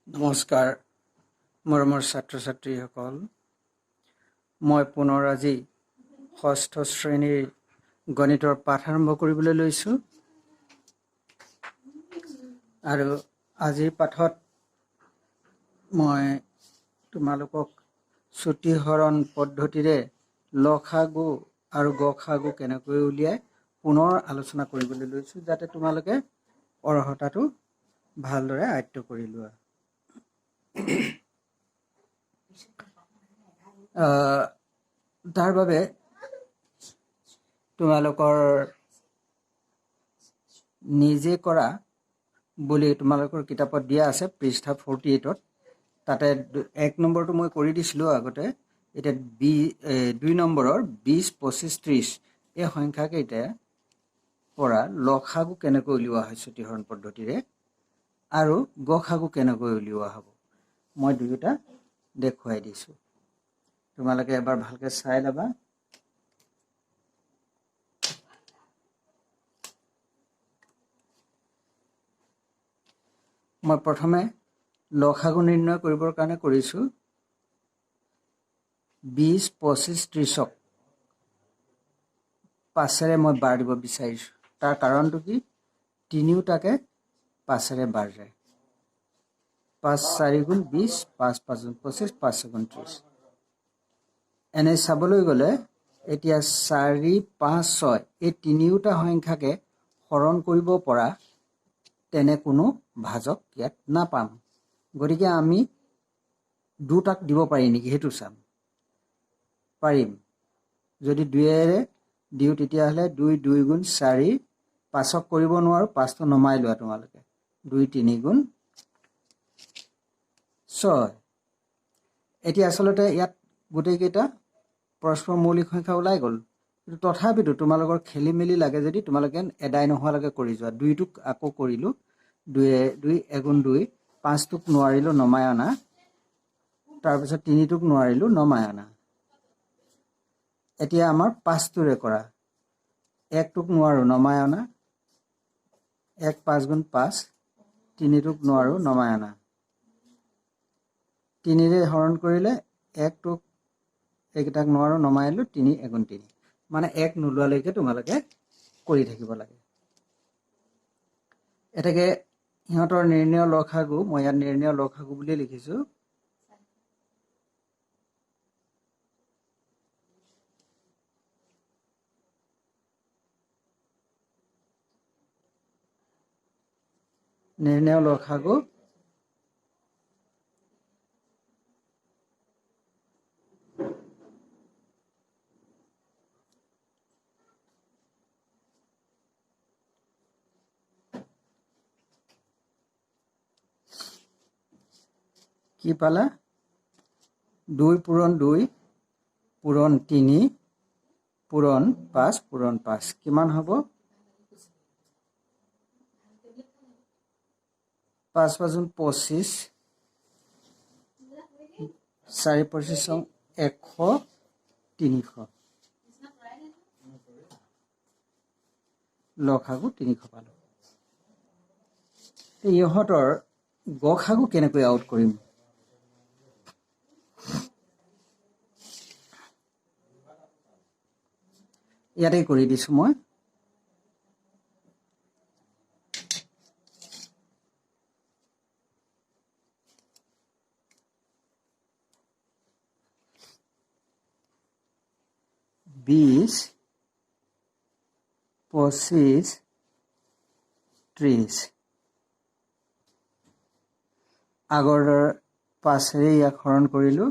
নমস্কাৰ মৰমৰ ছাত্ৰ ছাত্ৰীসকল মই পুনৰ আজি ষষ্ঠ শ্ৰেণীৰ গণিতৰ পাঠ আৰম্ভ কৰিবলৈ লৈছোঁ আৰু আজিৰ পাঠত মই তোমালোকক ছুটিহৰণ পদ্ধতিৰে লসাগু আৰু গসাগু কেনেকৈ উলিয়াই পুনৰ আলোচনা কৰিবলৈ লৈছোঁ যাতে তোমালোকে অৰ্হতাটো ভালদৰে আয়ত্ব কৰি লোৱা। তাৰ বাবে তোমালোকৰ নিজে কৰা বুলি তোমালোকৰ কিতাপত দিয়া আছে পৃষ্ঠা 48ত তাতে 1 নম্বৰটো মই কৰি দিছিলোঁ আগতে। এতিয়া 2 নম্বৰৰ 20, 25, 30 এই সংখ্যাকেইটা পৰা লসাগু কেনেকৈ উলিওৱা হয় ছুটিহৰণ পদ্ধতিৰে আৰু গসাগু কেনেকৈ উলিওৱা হ'ব মই দুয়োটা দেখুৱাই দিছোঁ। তোমালোকে এবাৰ ভালকৈ চাই ল'বা। মই প্ৰথমে লসাগু নিৰ্ণয় কৰিবৰ কাৰণে কৰিছোঁ 20, 25, 30ক 5ৰে মই বাৰ দিব বিচাৰিছোঁ। তাৰ কাৰণটো কি? তিনিওটাকে 5ৰে বাৰ যায়। 5 4 গুণ 20, 5 5 গুণ 25, 5 6 গুণ 30। এনে চাবলৈ গ'লে এতিয়া 4, 5, 6 এই তিনিওটা সংখ্যাকে হৰণ কৰিব পৰা তেনে কোনো ভাজক ইয়াত নাপাম। গতিকে আমি দুটাক দিব পাৰি নেকি সেইটো চাম। পাৰিম। যদি 2ৰে দিওঁ তেতিয়াহ'লে 2 2 গুণ 4, 5ক কৰিব নোৱাৰোঁ, 5টো নমাই লোৱা তোমালোকে। 2 3 গুণ 6। এতিয়া আচলতে ইয়াত গোটেইকেইটা পৰস্পৰ মৌলিক সংখ্যা ওলাই গ'ল, কিন্তু তথাপিতো তোমালোকৰ খেলি মেলি লাগে যদি তোমালোকে এদাই নোহোৱালৈকে কৰি যোৱা। 2টোক আকৌ কৰিলোঁ, 2 এগুণ 2, 5টোক নোৱাৰিলোঁ নমাই অনা, তাৰপিছত 3টোক নোৱাৰিলোঁ নমাই অনা। এতিয়া আমাৰ 5টোৰে কৰা। 1টোক নোৱাৰোঁ নমাই অনা, 1 5 গুণ 5, 3টোক নোৱাৰোঁ নমাই অনা। 3ৰে হৰণ কৰিলে 1টোক এইকেইটাক নোৱাৰোঁ নমাই আনিলোঁ, 3 এগুণ 3। মানে 1 নোলোৱালৈকে তোমালোকে কৰি থাকিব লাগে। এতেকে সিহঁতৰ নিৰ্ণয় লসাগু, মই ইয়াত নিৰ্ণয় লসাগু বুলি লিখিছোঁ। নিৰ্ণয় লসাগু কি পালা? 2 পূৰণ 2 পূৰণ 3 পূৰণ 5 পূৰণ 5 কিমান হ'ব? 5 5 গুণ 25, 4 25 100, 300। লসাগু 300 পালোঁ। ইহঁতৰ গসাগু কেনেকৈ আউট কৰিম? ইয়াতে কৰি দিছোঁ মই। বিশ 25 30 আগৰ দৰে 5ৰে ইয়াক হৰণ কৰিলোঁ।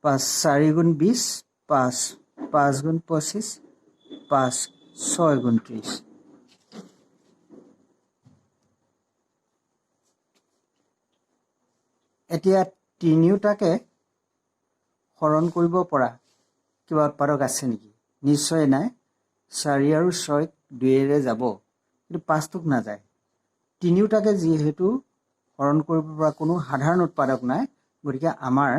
5 4 গুণ 20, 5 5 গুণ 25, 5 6 গুণ 30। এতিয়া তিনিওটাকে হৰণ কৰিব পৰা কিবা উৎপাদক আছে নেকি? নিশ্চয় নাই। 4 আৰু 6 2ৰে যাব, কিন্তু 5টোক নাযায়। তিনিওটাকে যিহেতু হৰণ কৰিব পৰা কোনো সাধাৰণ উৎপাদক নাই, গতিকে আমাৰ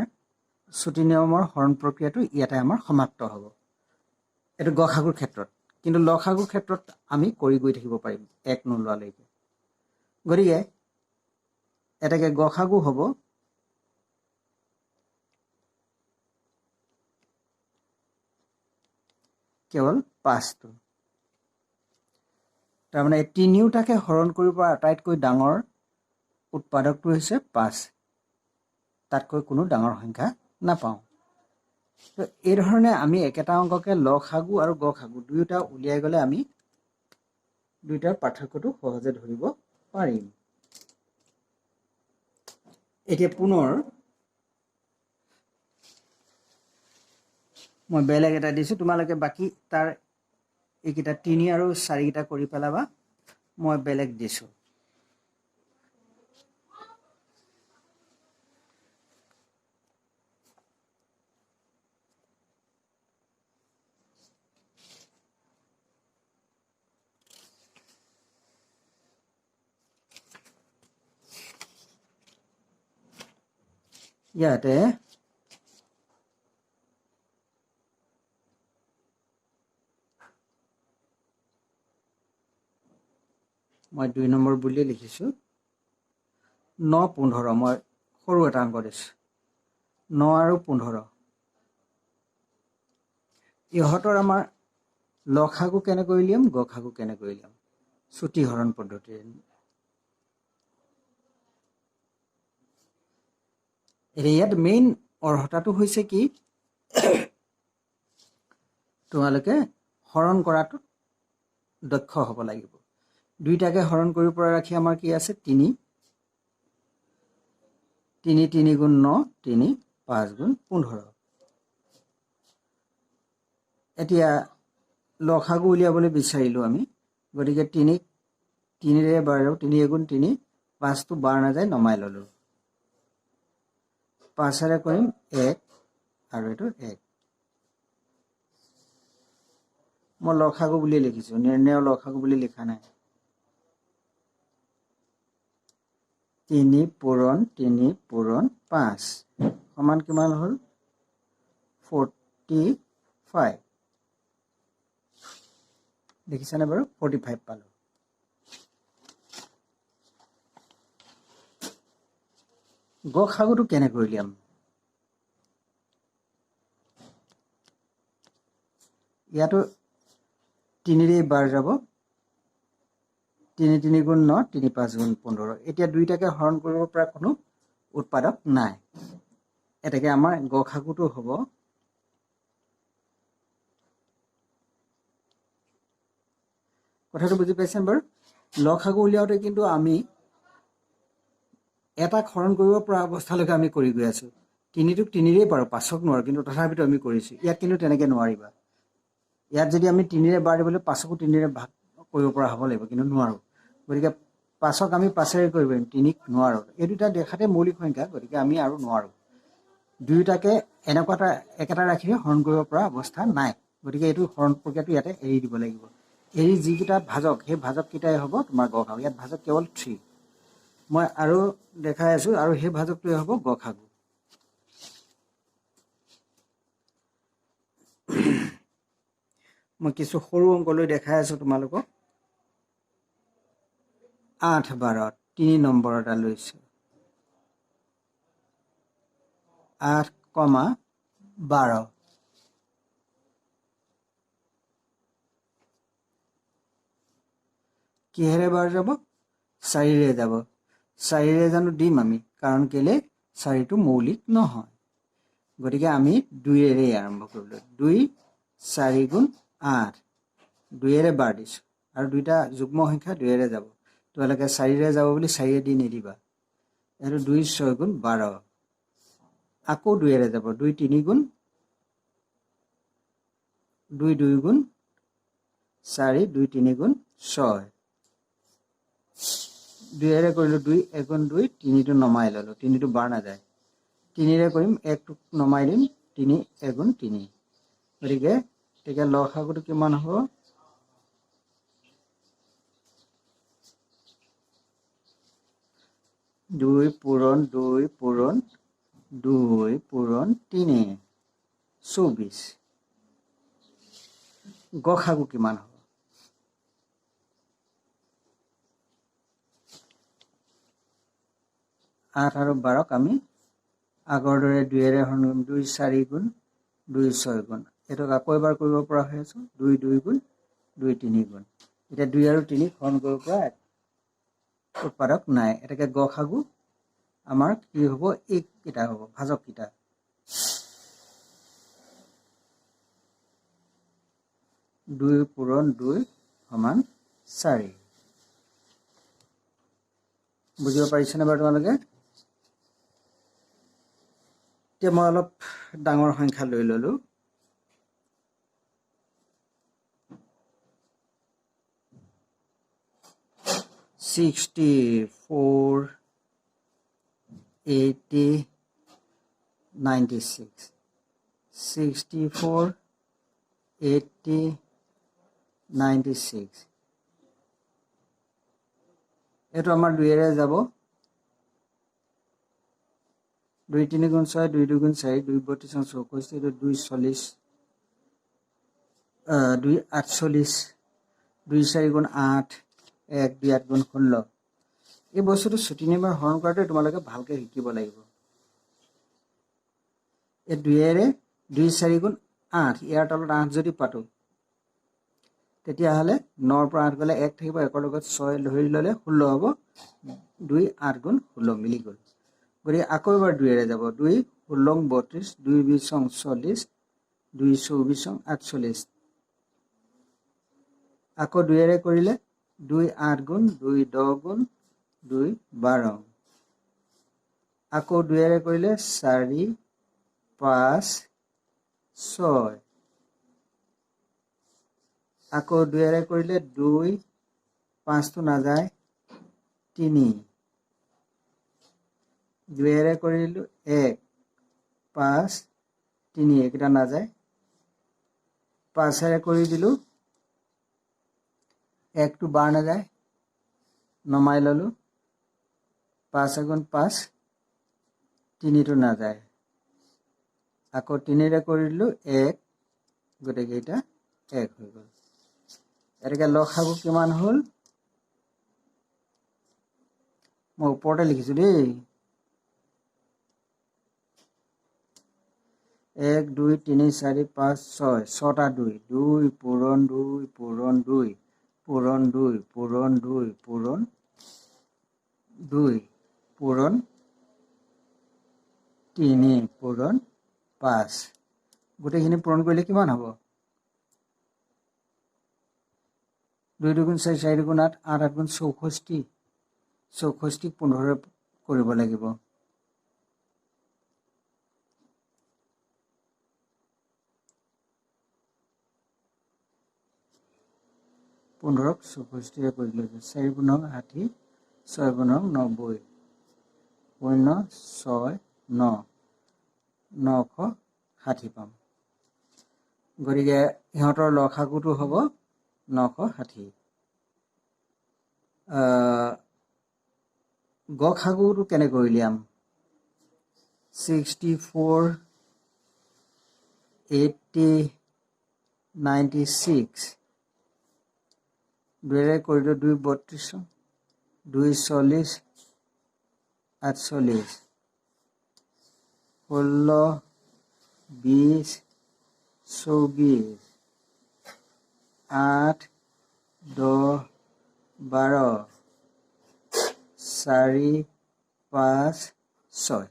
ছুটি নিয়মৰ হৰণ প্ৰক্ৰিয়াটো ইয়াতে আমাৰ সমাপ্ত হ'ব। এইটো গসাগুৰ ক্ষেত্ৰত। কিন্তু লসাগুৰ ক্ষেত্ৰত আমি কৰি গৈ থাকিব পাৰিম 1 নোলোৱালৈকে। গতিকে এটাকে গসাগু হ'ব কেৱল 5টো। তাৰমানে তিনিওটাকে হৰণ কৰিব পৰা আটাইতকৈ ডাঙৰ উৎপাদকটো হৈছে 5। তাতকৈ কোনো ডাঙৰ সংখ্যা নাপাওঁ। তো এই ধৰণে আমি একেটা অংককে লসাগু আৰু গসাগু দুয়োটা উলিয়াই গ'লে আমি দুয়োটাৰ পাৰ্থক্যটো সহজে ধৰিব পাৰিম। এতিয়া পুনৰ মই বেলেগ এটা দিছোঁ, তোমালোকে বাকী তাৰ এইকেইটা 3 আৰু 4 কেইটা কৰি পেলাবা। মই বেলেগ দিছোঁ। ইয়াতে মই 2 নম্বৰ বুলি লিখিছোঁ। 9, 15 মই সৰু এটা অংক দিছোঁ। 9 আৰু 15 ইহঁতৰ আমাৰ লসাগু কেনেকৈ উলিয়াম, গসাগু কেনেকৈ উলিয়াম, ছুটি হৰণ পদ্ধতিৰে। ইয়াত মেইন অৰ্হতাটো হৈছে কি, তোমালোকে হৰণ কৰাটো দক্ষ হ'ব লাগিব। দুইটাকে হৰণ কৰিব পৰা ৰাখি আমাৰ কি আছে, 3। 3 3 গুণ 9, 3 5 গুণ 15। এতিয়া লসাগু উলিয়াবলৈ বিচাৰিলোঁ আমি। গতিকে 3ৰে বাৰ যাব, 3 গুণ 3, 5টো বাৰ নাযায়, নমাই ল'লোঁ। 5ৰে কৰিম 1 আৰু এইটো 1। মই লসাগু বুলি লিখিছোঁ, নিৰ্ণয় লসাগু বুলি লিখা নাই। 3 পূৰণ 3 পূৰণ 5 সমান কিমান হ'ল, 45। দেখিছানে বাৰু, 45 পালোঁ। গসাগুটো কেনেকৈ উলিয়াম, ইয়াতো 3ৰে বাৰ যাব, 3 3 গুণ 9, 3 5 গুণ 15। এতিয়া দুইটাকে হৰণ কৰিব পৰা কোনো উৎপাদক নাই। এটাকে আমাৰ গসাগুটো হ'ব কথাটো বুজি পাইছেনে বাৰু। লসাগু উলিয়াওঁতে কিন্তু আমি এটাক হৰণ কৰিব পৰা অৱস্থালৈকে আমি কৰি গৈ আছোঁ। 3টোক 3ৰে পাৰোঁ, 5ক নোৱাৰোঁ, কিন্তু তথাপিতো আমি কৰিছোঁ। ইয়াত কিন্তু তেনেকৈ নোৱাৰিবা। ইয়াত যদি আমি 3ৰে বাৰ দিবলৈ 5কো 3ৰে ভাগ কৰিব পৰা হ'ব লাগিব, কিন্তু নোৱাৰোঁ। গতিকে 5ক আমি 5ৰে কৰিব পাৰিম, 3ক নোৱাৰোঁ। এই দুটা দেখাতে মৌলিক সংখ্যা, গতিকে আমি আৰু নোৱাৰোঁ। দুয়োটাকে এনেকুৱা একেটা ৰাশিৰে হৰণ কৰিব পৰা অৱস্থা নাই। গতিকে এইটো হৰণ প্ৰক্ৰিয়াটো ইয়াতে এৰি দিব লাগিব। এৰি যিকেইটা ভাজক, সেই ভাজক কেইটাই হ'ব তোমাৰ গসাগু। ইয়াত ভাজক কেৱল 3। মই আৰু দেখাই আছোঁ, আৰু সেই ভাজকটোৱে হ'ব গসাগু। মই কিছু সৰু অংক লৈ দেখাই আছোঁ তোমালোকক। 8 12 3 নম্বৰ এটা লৈছোঁ। 8, 12 কিহেৰে বাৰ যাব, 4ৰে যাব। 4ৰে জানো দিম আমি, কাৰণ কেলে 4টো মৌলিক নহয়। গতিকে আমি 2ৰে আৰম্ভ কৰিলোঁ। 2 4 গুণ 8, 2ৰে বাৰ দিছোঁ, আৰু দুইটা যুগ্ম সংখ্যা 2ৰে যাব। তোমালোকে 4ৰে যাব বুলি 4ৰে দি নিদিবা। এইটো 2 6 গুণ 12, আকৌ 2ৰে যাব। 2 3 গুণ 2 2 গুণ 4, 2 3 গুণ 6। 2ৰে কৰিলোঁ, 2 1 গুণ 2, 3টো নমাই ল'লোঁ, 3টো বাৰ নাযায়। 3ৰে কৰিম, 1টোক নমাই দিম, 3 1 গুণ 3। গতিকে তেতিয়া লসাগুটো কিমান হ'ব, 2 পূৰণ 2 পূৰণ 2 পূৰণ 3 24 গসাগু কিমান হ'ব 8 আৰু 12ক আমি আগৰ দৰে 2 ৰে হৰণ 2 4 গুণ 2 6 গুণ এটোক আকৌ এবাৰ কৰিব পৰা হৈ আছে 2 2 গুণ 2 3 গুণ এটা 2 আৰু 3 হৰণ কৰিব পৰা উৎপাদক নাই এটাকে গসাগু আমাৰ কি হ'ব এক কিটা হ'ব ভাজক কিটা 2 পূৰণ 2 সমান 4 বুজিব পাৰিছেনে বাৰু তোমালোকে এতিয়া মই অলপ ডাঙৰ সংখ্যা লৈ ললো 64 80 96 64 80 96 এটো আমাৰ 2 ৰে যাব 2 3 গুণ 6 2 2 গুণ 4 2 32 64 এটো 2 40 2 48 2 4 গুণ 8 1 2 8 গুণ 16 এই বস্তুটো ছুটি নিবাৰ হৰণ কৰাটো তোমালোকে ভালকে শিকিব লাগিব এই 2 ৰে 2 4 গুণ 8 ইয়াৰ তলত 8 যদি পাতো তেতিয়া হলে 9 ৰ পৰা 8 গলে 1 থাকিব 1 ৰ লগত 6 ধৰি ললে 16 হ'ব 2 8 গুণ 16 মিলি গল গৰি আকৌ এবাৰ 2 ৰে যাব 2 16 32 2 20 40 2 24 48 আকৌ 2 ৰে কৰিলে 2 8 গুণ 2 10 গুণ 2 12 আকৌ 2 ৰে কৰিলে 4 5 6 আকৌ 2 ৰে কৰিলে 2 5 তো না যায় 3 2 ৰে কৰিলো 1 5 3 এটা না যায় 5 ৰে কৰি দিলো 1 to bar না যায় নমাই ললো 5 গুণ 5 3 to না যায় আকৌ 3 ৰে কৰিলো 1 গটে কেইটা 1 হৈ গল এটাকে লসাগু কিমান হল মই ওপৰতে লিখিছো দেই 1 2 3 4 5 6 6টা 2 2 পূৰণ 2 পূৰণ 2 পূৰণ 2 পূৰণ 2 পূৰণ 2 পূৰণ 3 পূৰণ 5 গোটেইখিনি পূৰণ কৰিলে কিমান হ'ব 2 2 গুণ 4 4 গুণ 8 8 8 গুণ 64 64 15 কৰিব লাগিব 15 64 কৰিলে 4 গুণ 60 6 গুণ 90 0 6 9 960 পাম গৰিকে ইহঁতৰ লসাগুটো হ'ব 960 গসাগুটো কেনেকৈ উলিয়াম 64 80 96 2 ৰে কৰিলো 2 32 2 40 48 16 20 24 8 10 12 4 5 6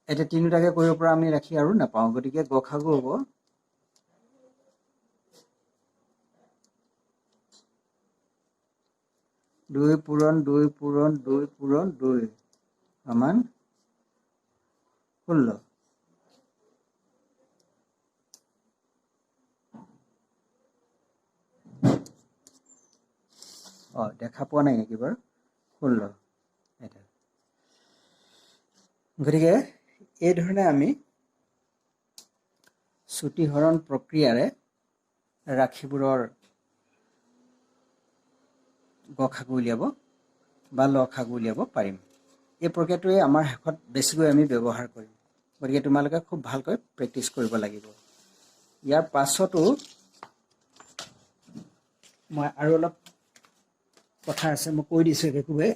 এটা তিনিটাকে কৰিব পৰা আমি ৰাখি আৰু নাপাওঁ গতিকে গসাগু হ'ব 2 পূৰণ 2 পূৰণ 2 পূৰণ 2 সমান 16 দেখা পোৱা নাই নেকি বাৰু 16 এটা গতিকে এই ধৰণে আমি ছুটি হৰণ প্ৰক্ৰিয়াৰে ৰাখিবোৰৰ গসাগু উলিয়াব বা লসাগু উলিয়াব পাৰিম এই প্ৰক্ৰিয়াটোৱে আমাৰ শেষত বেছিকৈ আমি ব্যৱহাৰ কৰিম গতিকে তোমালোকে খুব ভালকৈ প্ৰেক্টিছ কৰিব লাগিব ইয়াৰ পাছতো মই আৰু অলপ কথা আছে মই কৈ দিছোঁ একোৱে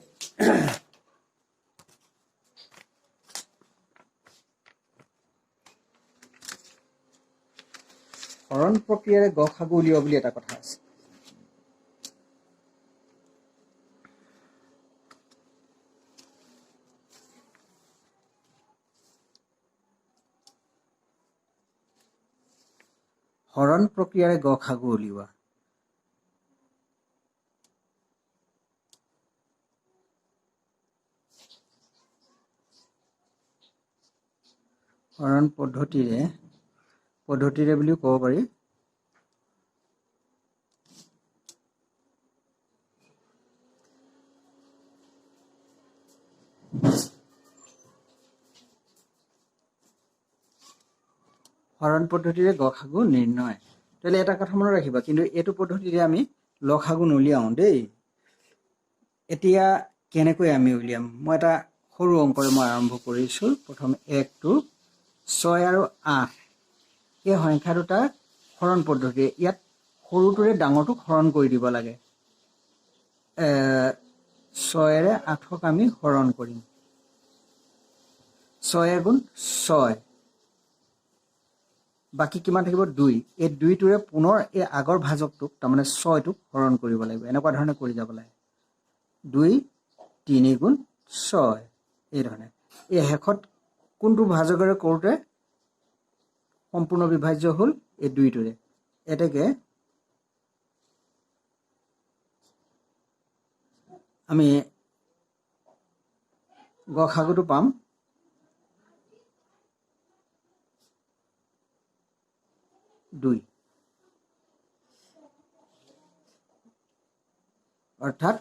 হৰণ প্ৰক্ৰিয়াৰে গসাগু উলিওৱা বুলি এটা কথা আছে হৰণ প্ৰক্ৰিয়াৰে গসাগু উলিওৱা হৰণ পদ্ধতিৰে বুলিও ক'ব পাৰি হৰণ পদ্ধতিৰে গসাগু নিৰ্ণয় তেলে এটা কথা মনত ৰাখিবা কিন্তু এইটো পদ্ধতিৰে আমি লসাগু নুলিয়াও দেই এতিয়া কেনেকৈ আমি উলিয়াম মই এটা সৰু অংকৰে মই আৰম্ভ কৰিছোঁ প্ৰথম 1 2 6 আৰু 8 এই সংখ্যা দুটা হৰণ পদ্ধতি ইয়াত সৰুটোৰে ডাঙৰটোক হৰণ কৰি দিব লাগে 6 ৰে 8ক আমি হৰণ কৰিম 6 গুণ 6 বাকি কিমান থাকিব 2 এই 2টোৰে পুনৰ এই আগৰ ভাজকটোক তাৰমানে 6টোক হৰণ কৰিব লাগিব এনেকুৱা ধৰণে কৰি যাব লাগে 2 3 গুণ 6 এই ধৰণে এই হেকত কোনটো ভাজকেৰে কৰোতে সম্পূৰ্ণ বিভাজ্য হল এই 2টোৰে এটাকে আমি গসাগুটো পাম 2 অৰ্থাৎ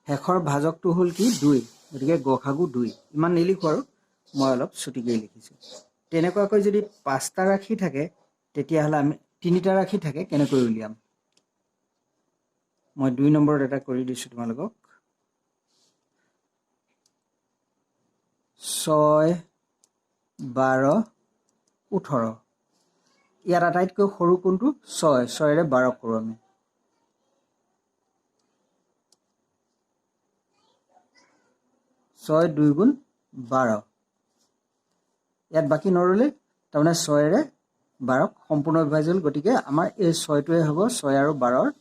হেকৰ ভাজকটো হল কি 2 গতিকে গসাগু 2 ইমান নিলিখো আৰু মই অলপ ছুটিকৈ লিখিছোঁ তেনেকুৱাকৈ যদি 5টা ৰাখি থাকে তেতিয়াহলে আমি 3টা ৰাখি থাকে কেনেকৈ উলিয়াম মই 2 নম্বৰত এটা কৰি দিছোঁ তোমালোকক 6 12 18 ইয়াৰ আটাইতকৈ সৰু কোনটো 6 ৰে 12 কৰোঁ আমি 6 2 গুণ 12 ইয়াত বাকি নৰলে তাৰমানে 6 ৰে 12 সম্পূৰ্ণ বিভাজ্য হল গতিকে আমাৰ এই 6টোৱে হ'ব 6 আৰু 12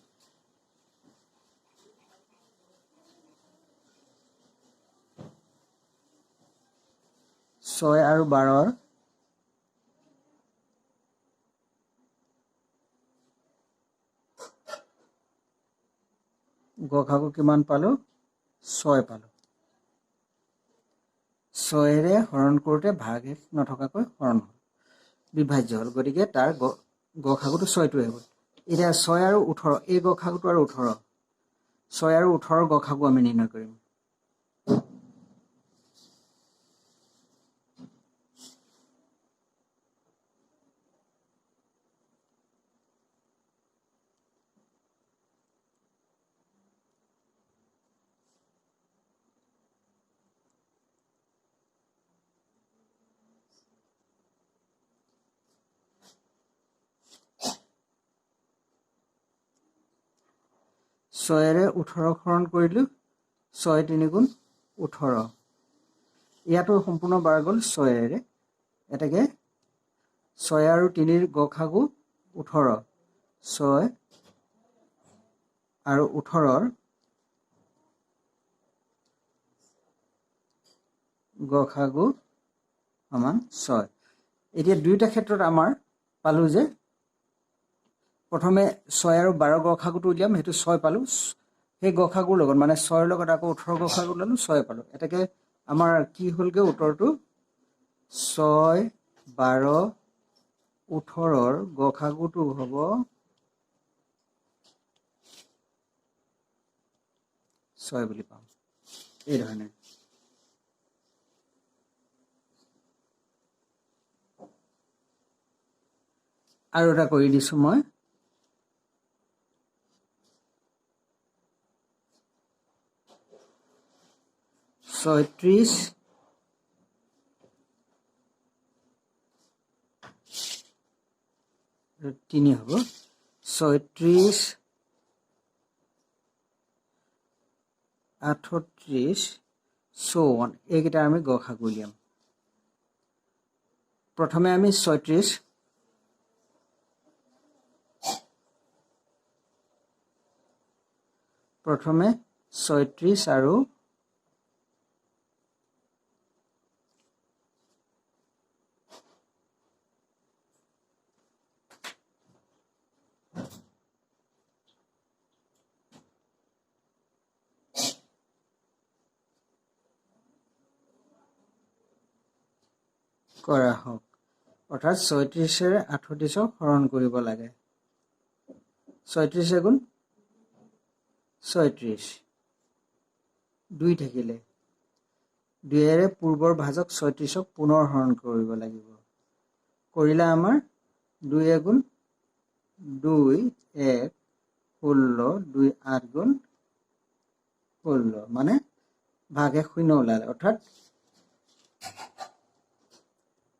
6 আৰু 12 গসাগু কিমান পালো 6 পালো 6 ৰে হৰণ কৰোতে ভাগ নথকাকৈ হৰণ হল বিভাজ্য হল গতিকে তাৰ গসাগুটো 6টোৱে হ'ল এতিয়া 6 আৰু 18 এই গসাগুটো আৰু 18 6 আৰু 18 গসাগু আমি নিৰ্ণয় কৰিম ছয়েৰে 18 হৰণ কৰিলোঁ 6 3 গুণ 18 ইয়াতো সম্পূৰ্ণ বাৰ গ'ল 6ৰে এটাকে 6 আৰু 3ৰ গসাগু 18 6 আৰু 18ৰ গসাগু সমান 6 এতিয়া দুইটা ক্ষেত্ৰত আমাৰ পালো যে প্ৰথমে 6 আৰু 12 গসাগুটো উলিয়াম হেতু 6 পালো সেই গসাগুৰ লগত মানে 6ৰ লগত আকৌ 18 গসাগু ললো 6 পালো এটাকে আমাৰ কি হলগে উত্তৰটো 6 12 18ৰ গসাগুটো হ'ব 6 বুলি পাম এই ধৰণে আৰু এটা কৰি দিছো মই 36 3 হ'ব 36 38 so on এইকেইটা আমি গসাগু উলিয়াম প্ৰথমে আমি 36 আৰু কৰা হওক অৰ্থাৎ 36 ৰে 38 হৰণ কৰিব লাগে 36 গুণ 36 2 থাকিলে 2 ৰে পূৰ্বৰ ভাজক 36ক পুনৰ হৰণ কৰিব লাগিব কৰিলে আমাৰ 2 গুণ 2 1 16 2 8 গুণ 16 মানে ভাগে 0 ওলালে অৰ্থাৎ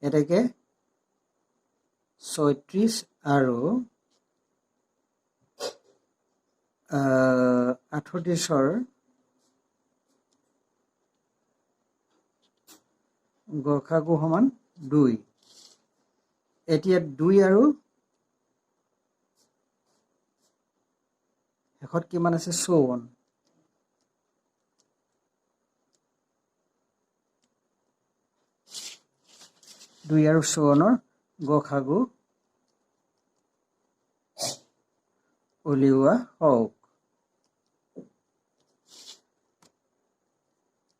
এটাকে 36 আৰু 38ৰ গসাগু সমান 2 এতিয়া 2 আৰু শেষত কিমান আছে 54 2 আৰু 54ৰ গসাগু উলিওৱা হওক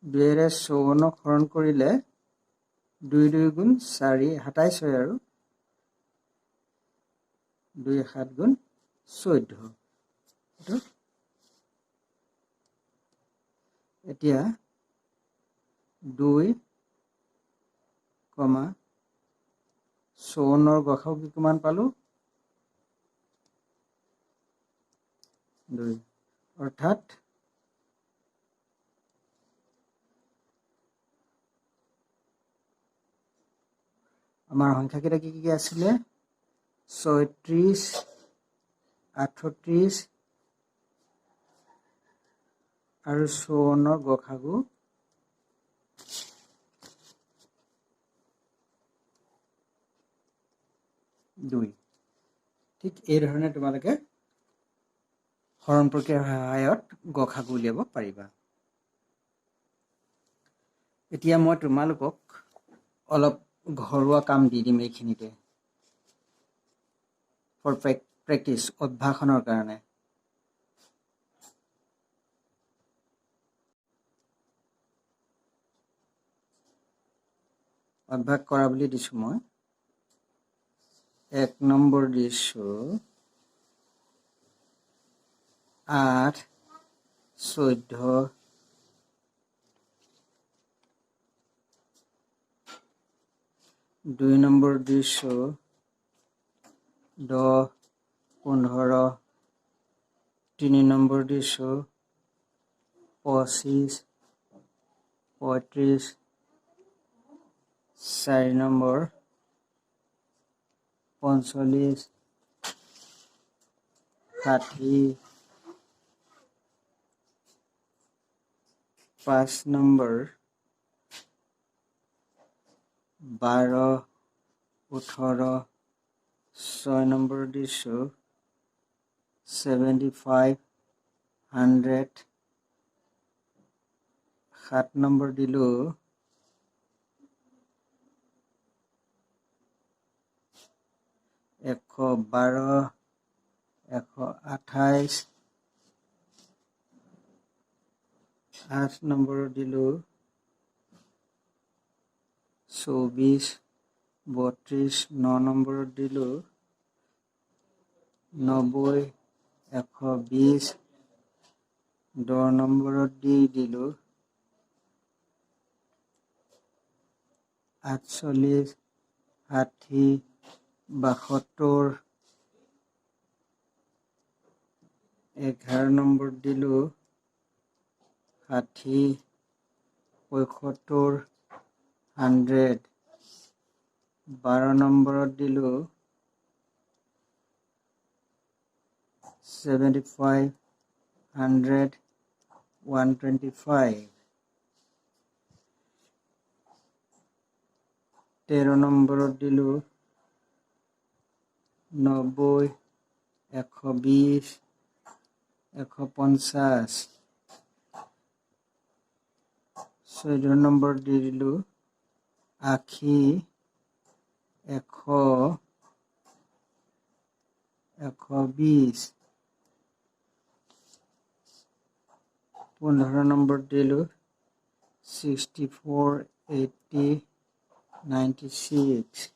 2 ৰে 54ক হৰণ কৰিলে 2 2 গুণ 4 27 হয় আৰু 2 7 গুণ 14 এতিয়া 2 54ৰ গসাগু কিমান পালো 2 অৰ্থাৎ আমাৰ সংখ্যা কেইটা কি আছিলে 36 38 আৰু 54ৰ গসাগু 2 ঠিক এই ধৰণে তোমালোকে হৰণ প্ৰক্ৰিয়াৰ সহায়ত গসাগু উলিয়াব পাৰিবা এতিয়া মই তোমালোকক অলপ ঘৰুৱা কাম দি দিম এইখিনিতে ফৰ প্ৰেক্টিছ অভ্যাসনৰ কাৰণে অভ্যাস কৰা বুলি দিছো মই 1 নম্বৰ দিছো 8 14 2 নম্বৰ দিছো 10 15 3 নম্বৰ দিছো 25 35 4 নম্বৰ 45 60 5 নম্বৰ 12 18 6 নম্বৰ দিছো 75 100 7 নম্বৰ দিলো 112 128 8 নম্বৰ দিলো 24 32 9 নম্বৰ দিলো 90 120 10 নম্বৰত দি দিলো 48 60 72 11 নম্বৰ দিলো 60 75 100 12 নম্বৰত দিলো 75, 100, 125. 13 নম্বৰত দিলো 90, 120, 150. 14 নম্বৰত দি দিলো 80, 100, 120. 15 নম্বৰত দিলো 64, 80, 96.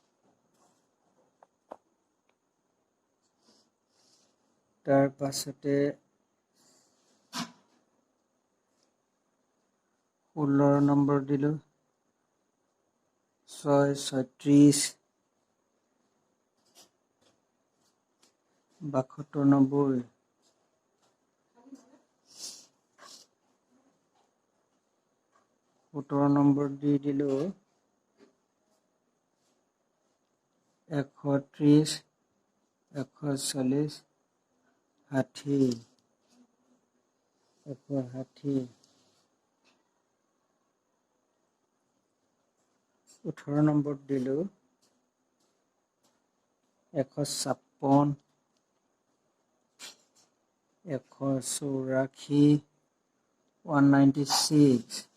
তাৰ পাছতে 16 নম্বৰ দিলো 6, 36, 72, 90. 17 নম্বৰ দি দিলো 130, 140, 60, 160. 18 নম্বৰত দিলো 156, 184, 196.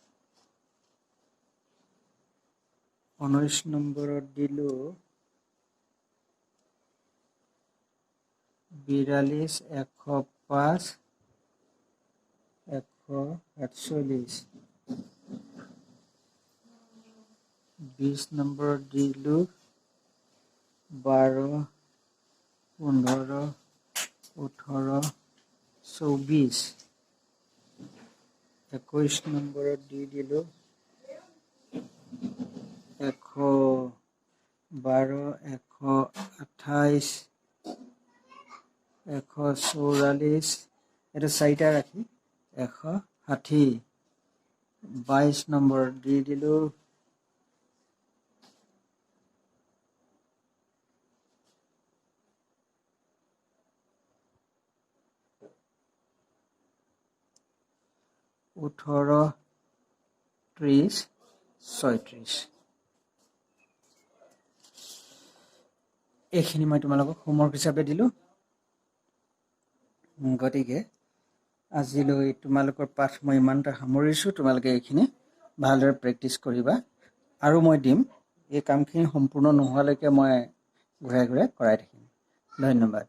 19 নম্বৰত দিলো 42, 105, 148. 20 নম্বৰত দিলো 12, 15, 18, 24. 21 নম্বৰত দি দিলো 112, 128, 144. এটা 4টা ৰাখি 160. 22 নম্বৰত দি দিলো 18, 30, 36. এইখিনি মই তোমালোকক হোমৱৰ্ক হিচাপে দিলো। গতিকে আজিলৈ তোমালোকৰ পাঠ মই ইমানটা সামৰিছোঁ। তোমালোকে এইখিনি ভালদৰে প্ৰেক্টিছ কৰিবা আৰু মই দিম। এই কামখিনি সম্পূৰ্ণ নোহোৱালৈকে মই ঘূৰাই ঘূৰাই কৰাই থাকিম। ধন্যবাদ।